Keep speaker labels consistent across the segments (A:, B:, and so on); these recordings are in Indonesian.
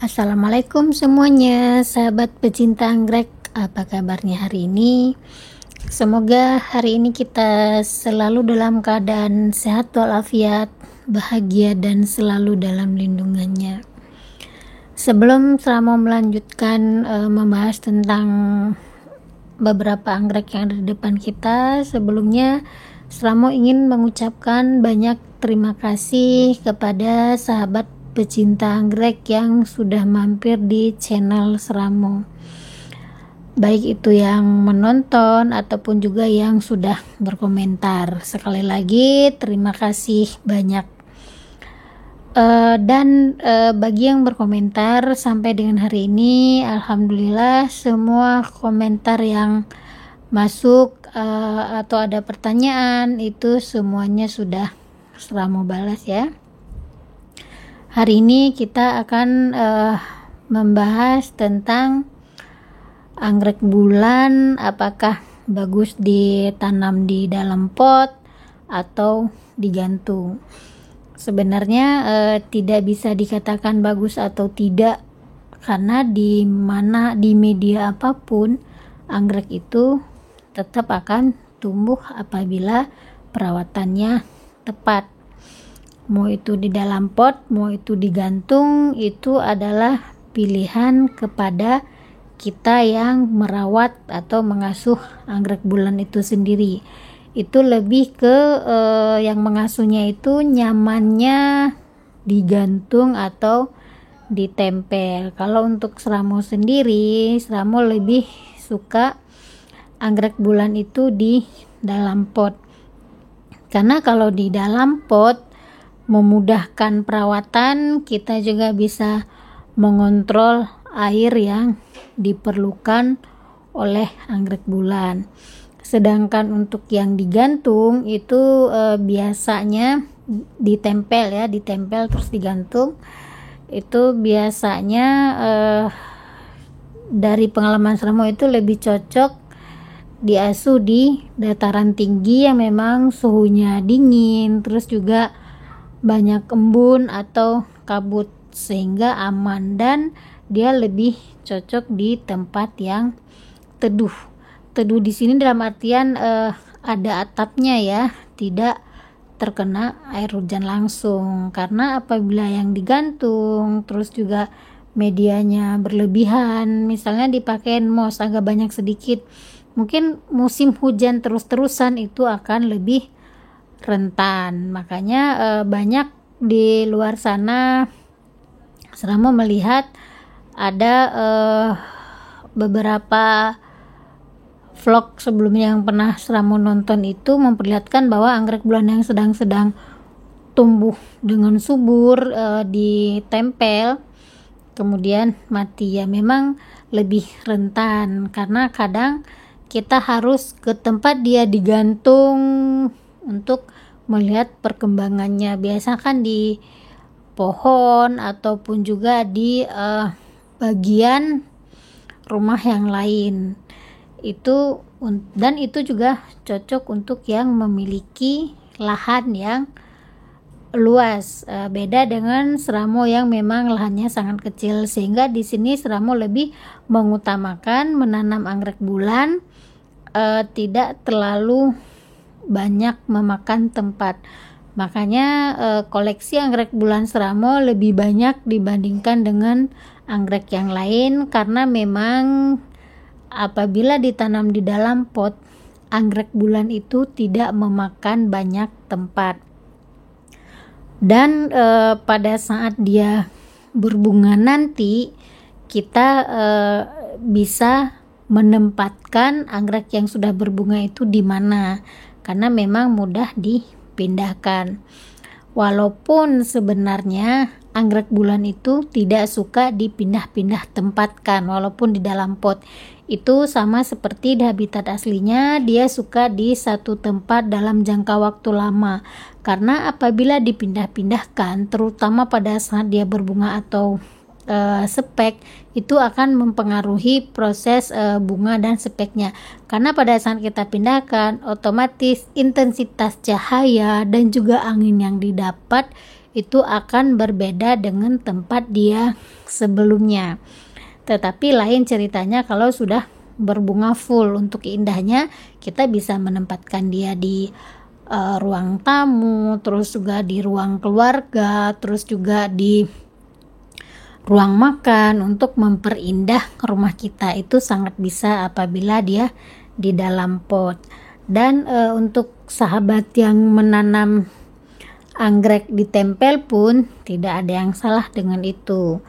A: Assalamualaikum semuanya, sahabat pecinta anggrek. Apa kabarnya hari ini? Semoga hari ini kita selalu dalam keadaan sehat walafiat, bahagia dan selalu dalam lindungannya. Sebelum saya mau melanjutkan membahas tentang beberapa anggrek yang ada di depan kita, sebelumnya Selamo ingin mengucapkan banyak terima kasih kepada sahabat pecinta anggrek yang sudah mampir di channel Selamo, baik itu yang menonton ataupun juga yang sudah berkomentar. Sekali lagi terima kasih banyak. Dan bagi yang berkomentar sampai dengan hari ini, alhamdulillah semua komentar yang masuk atau ada pertanyaan itu semuanya sudah Selamo balas ya. Hari ini kita akan membahas tentang anggrek bulan, apakah bagus ditanam di dalam pot atau digantung. Sebenarnya tidak bisa dikatakan bagus atau tidak, karena di media apapun anggrek itu tetap akan tumbuh apabila perawatannya tepat. Mau itu di dalam pot, mau itu digantung, itu adalah pilihan kepada kita yang merawat atau mengasuh anggrek bulan itu sendiri. Itu lebih ke yang mengasuhnya itu nyamannya digantung atau ditempel. Kalau untuk Selamo sendiri, Selamo lebih suka anggrek bulan itu di dalam pot, karena kalau di dalam pot memudahkan perawatan, kita juga bisa mengontrol air yang diperlukan oleh anggrek bulan. Sedangkan untuk yang digantung itu biasanya ditempel terus digantung. Itu biasanya dari pengalaman Selamo itu lebih cocok diasuh di dataran tinggi yang memang suhunya dingin, terus juga banyak embun atau kabut, sehingga aman dan dia lebih cocok di tempat yang teduh. Teduh di sini dalam artian ada atapnya ya, tidak terkena air hujan langsung. Karena apabila yang digantung terus juga medianya berlebihan, misalnya dipakai moss agak banyak sedikit, mungkin musim hujan terus-terusan itu akan lebih rentan. Makanya banyak di luar sana Selama melihat ada beberapa vlog sebelumnya yang pernah Selamo nonton itu memperlihatkan bahwa anggrek bulan yang sedang tumbuh dengan subur ditempel kemudian mati, ya memang lebih rentan karena kadang kita harus ke tempat dia digantung untuk melihat perkembangannya. Biasa kan di pohon ataupun juga di bagian rumah yang lain itu, dan itu juga cocok untuk yang memiliki lahan yang luas. Beda dengan Selamo yang memang lahannya sangat kecil, sehingga di sini Selamo lebih mengutamakan menanam anggrek bulan tidak terlalu banyak memakan tempat. Makanya koleksi anggrek bulan Selamo lebih banyak dibandingkan dengan anggrek yang lain, karena memang apabila ditanam di dalam pot, anggrek bulan itu tidak memakan banyak tempat. Dan pada saat dia berbunga nanti, kita bisa menempatkan anggrek yang sudah berbunga itu di mana, karena memang mudah dipindahkan. Walaupun sebenarnya anggrek bulan itu tidak suka dipindah-pindah tempatkan walaupun di dalam pot. Itu sama seperti di habitat aslinya, dia suka di satu tempat dalam jangka waktu lama. Karena apabila dipindah-pindahkan, terutama pada saat dia berbunga atau spek, itu akan mempengaruhi proses bunga dan speknya. Karena pada saat kita pindahkan, otomatis intensitas cahaya dan juga angin yang didapat itu akan berbeda dengan tempat dia sebelumnya. Tetapi lain ceritanya kalau sudah berbunga full. Untuk indahnya kita bisa menempatkan dia di ruang tamu, terus juga di ruang keluarga, terus juga di ruang makan untuk memperindah rumah kita. Itu sangat bisa apabila dia di dalam pot. Dan untuk sahabat yang menanam anggrek ditempel pun tidak ada yang salah dengan itu,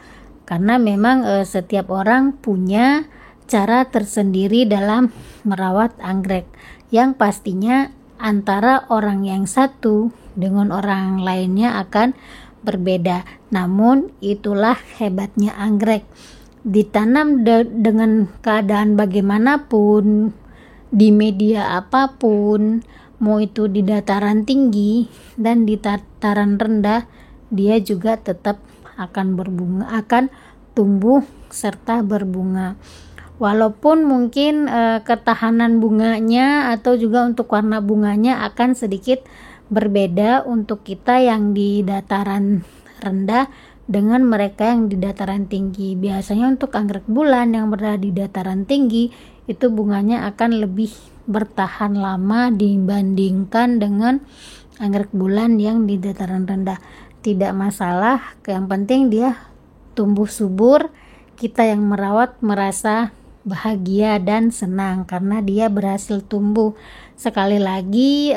A: karena memang setiap orang punya cara tersendiri dalam merawat anggrek, yang pastinya antara orang yang satu dengan orang lainnya akan berbeda. Namun itulah hebatnya anggrek, ditanam dengan keadaan bagaimanapun, di media apapun, mau itu di dataran tinggi dan di dataran rendah, dia juga tetap akan berbunga, akan tumbuh serta berbunga. Walaupun mungkin ketahanan bunganya atau juga untuk warna bunganya akan sedikit berbeda untuk kita yang di dataran rendah dengan mereka yang di dataran tinggi. Biasanya untuk anggrek bulan yang berada di dataran tinggi itu bunganya akan lebih bertahan lama dibandingkan dengan anggrek bulan yang di dataran rendah. Tidak masalah, yang penting dia tumbuh subur, kita yang merawat merasa bahagia dan senang karena dia berhasil tumbuh. Sekali lagi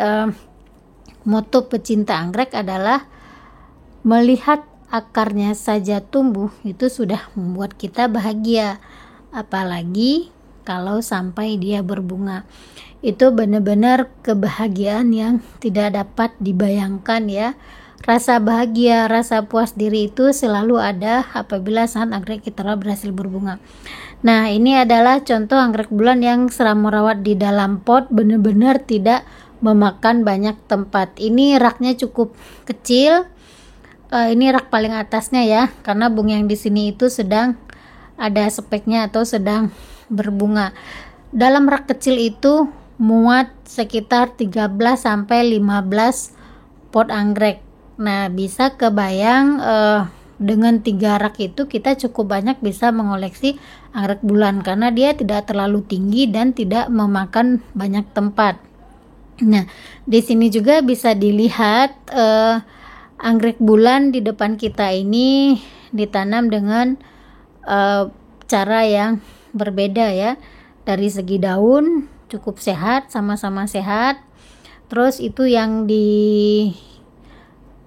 A: moto pecinta anggrek adalah melihat akarnya saja tumbuh itu sudah membuat kita bahagia, apalagi kalau sampai dia berbunga. Itu benar-benar kebahagiaan yang tidak dapat dibayangkan ya. Rasa bahagia, rasa puas diri itu selalu ada apabila saat anggrek kita berhasil berbunga. Nah, ini adalah contoh anggrek bulan yang Seramo rawat di dalam pot, benar-benar tidak memakan banyak tempat. Ini raknya cukup kecil. Ini rak paling atasnya ya, karena bunga yang di sini itu sedang ada speknya atau sedang berbunga. Dalam rak kecil itu muat sekitar 13 sampai 15 pot anggrek. Nah, bisa kebayang dengan 3 rak itu kita cukup banyak bisa mengoleksi anggrek bulan karena dia tidak terlalu tinggi dan tidak memakan banyak tempat. Nah, di sini juga bisa dilihat anggrek bulan di depan kita ini ditanam dengan cara yang berbeda ya. Dari segi daun cukup sehat, sama-sama sehat. Terus itu yang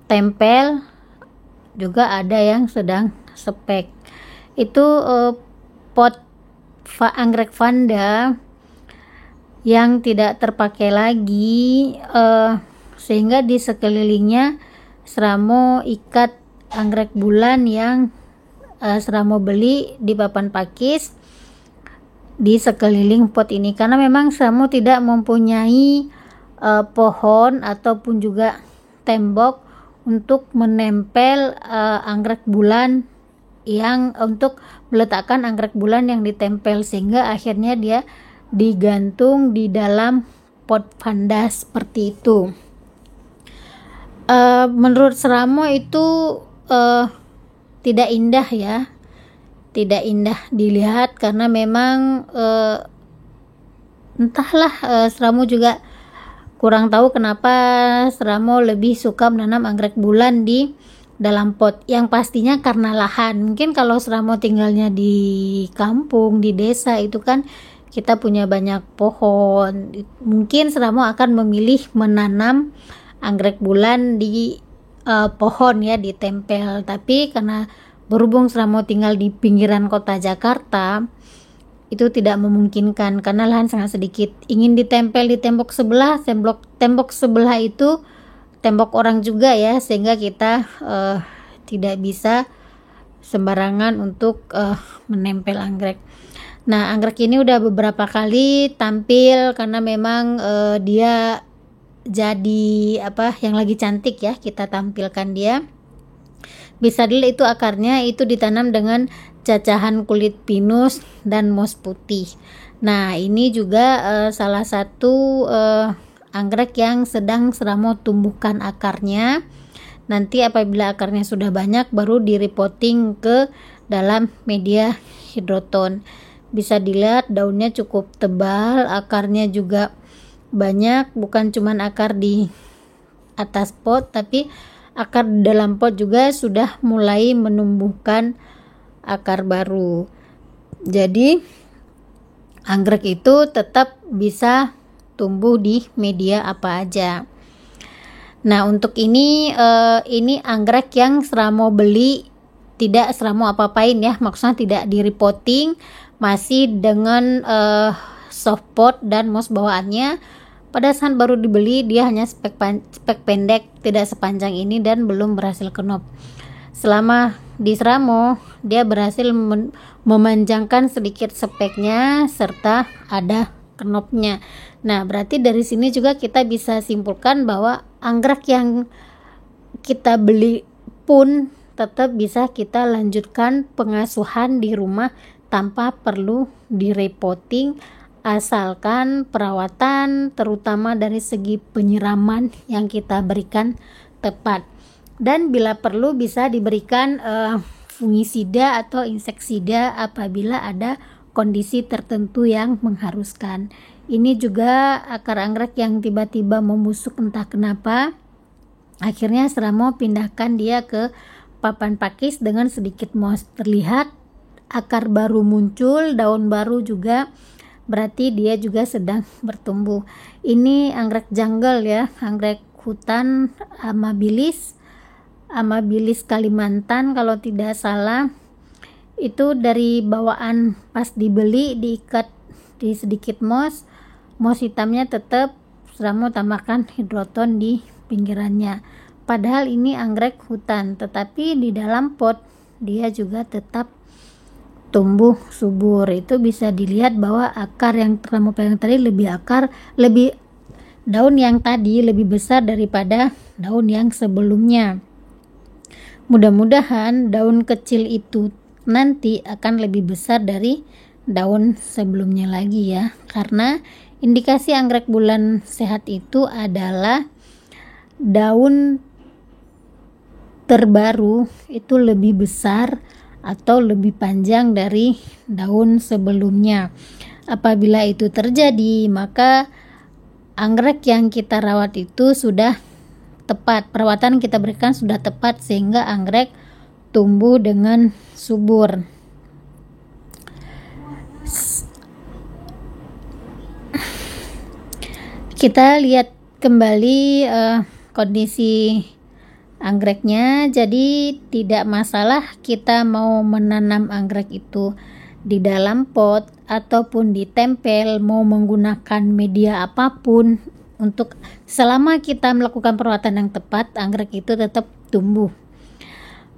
A: ditempel juga ada yang sedang spek. Itu pot anggrek vanda yang tidak terpakai lagi, sehingga di sekelilingnya Seramo ikat anggrek bulan yang Seramo beli di papan pakis di sekeliling pot ini, karena memang Seramo tidak mempunyai pohon ataupun juga tembok untuk menempel anggrek bulan yang untuk meletakkan anggrek bulan yang ditempel, sehingga akhirnya dia digantung di dalam pot vanda seperti itu. Menurut Seramo itu tidak indah ya, tidak indah dilihat karena memang entahlah, Seramo juga kurang tahu kenapa Seramo lebih suka menanam anggrek bulan di dalam pot. Yang pastinya karena lahan. Mungkin kalau Seramo tinggalnya di kampung, di desa itu kan kita punya banyak pohon, mungkin Seramo akan memilih menanam anggrek bulan di pohon ya, ditempel. Tapi karena berhubung Seramo tinggal di pinggiran kota Jakarta, itu tidak memungkinkan karena lahan sangat sedikit. Ingin ditempel di tembok sebelah, tembok sebelah itu tembok orang juga ya, sehingga kita tidak bisa sembarangan untuk menempel anggrek. Nah, anggrek ini udah beberapa kali tampil karena memang dia jadi yang lagi cantik ya, kita tampilkan dia. Bisa dilihat itu akarnya itu ditanam dengan cacahan kulit pinus dan mos putih. Nah, ini juga salah satu anggrek yang sedang Seramo tumbuhkan akarnya, Nanti apabila akarnya sudah banyak baru di repotting ke dalam media hidroton. Bisa dilihat daunnya cukup tebal, akarnya juga banyak, bukan cuman akar di atas pot tapi akar di dalam pot juga sudah mulai menumbuhkan akar baru. Jadi anggrek itu tetap bisa tumbuh di media apa aja. Nah, untuk ini anggrek yang Seramo beli tidak Seramo apa-apain ya, maksudnya tidak di repotting, masih dengan soft pot dan moss bawaannya. Pada saat baru dibeli dia hanya spek pendek, tidak sepanjang ini dan belum berhasil kenop. Selama di Seramo dia berhasil memanjangkan sedikit speknya serta ada kenopnya. Nah, berarti dari sini juga kita bisa simpulkan bahwa anggrek yang kita beli pun tetap bisa kita lanjutkan pengasuhan di rumah tanpa perlu direpotting, asalkan perawatan terutama dari segi penyiraman yang kita berikan tepat. Dan bila perlu bisa diberikan fungisida atau inseksida apabila ada kondisi tertentu yang mengharuskan. Ini juga akar anggrek yang tiba-tiba membusuk entah kenapa. Akhirnya Seramo pindahkan dia ke papan pakis dengan sedikit moss. Terlihat akar baru muncul, daun baru juga, berarti dia juga sedang bertumbuh. Ini anggrek jungle ya, anggrek hutan Amabilis Kalimantan kalau tidak salah. Itu dari bawaan pas dibeli diikat di sedikit moss hitamnya tetap Seramo tambahkan hidroton di pinggirannya. Padahal ini anggrek hutan, tetapi di dalam pot dia juga tetap tumbuh subur. Itu bisa dilihat bahwa akar yang Seramo pegang tadi daun yang tadi lebih besar daripada daun yang sebelumnya. Mudah-mudahan daun kecil itu nanti akan lebih besar dari daun sebelumnya lagi ya, karena indikasi anggrek bulan sehat itu adalah daun terbaru itu lebih besar atau lebih panjang dari daun sebelumnya. Apabila itu terjadi, maka anggrek yang kita rawat itu sudah tepat, perawatan kita berikan sudah tepat sehingga anggrek tumbuh dengan subur. Kita lihat kembali kondisi anggreknya. Jadi tidak masalah kita mau menanam anggrek itu di dalam pot ataupun ditempel, mau menggunakan media apapun, untuk selama kita melakukan perawatan yang tepat, anggrek itu tetap tumbuh.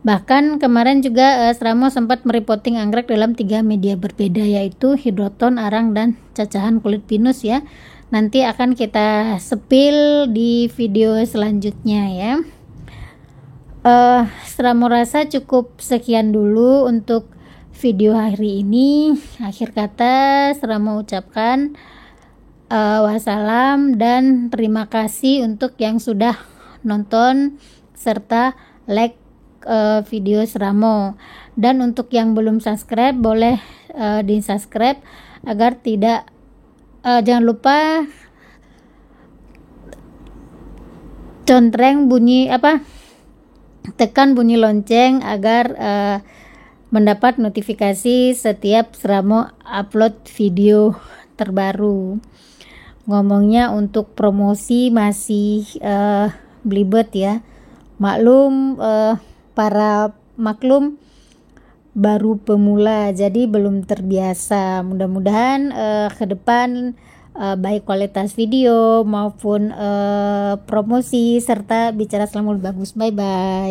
A: Bahkan kemarin juga Seramo sempat merepotting anggrek dalam 3 media berbeda, yaitu hidroton, arang, dan cacahan kulit pinus ya. Nanti akan kita sepil di video selanjutnya ya. Seramo rasa cukup sekian dulu untuk video hari ini. Akhir kata Seramo ucapkan wassalam dan terima kasih untuk yang sudah nonton serta like video Seramo. Dan untuk yang belum subscribe boleh di subscribe agar tidak jangan lupa tekan bunyi lonceng agar mendapat notifikasi setiap Seramo upload video terbaru. Ngomongnya untuk promosi masih belibet ya, maklum baru pemula jadi belum terbiasa. Mudah-mudahan ke depan baik kualitas video maupun promosi serta bicara selalu bagus. Bye bye.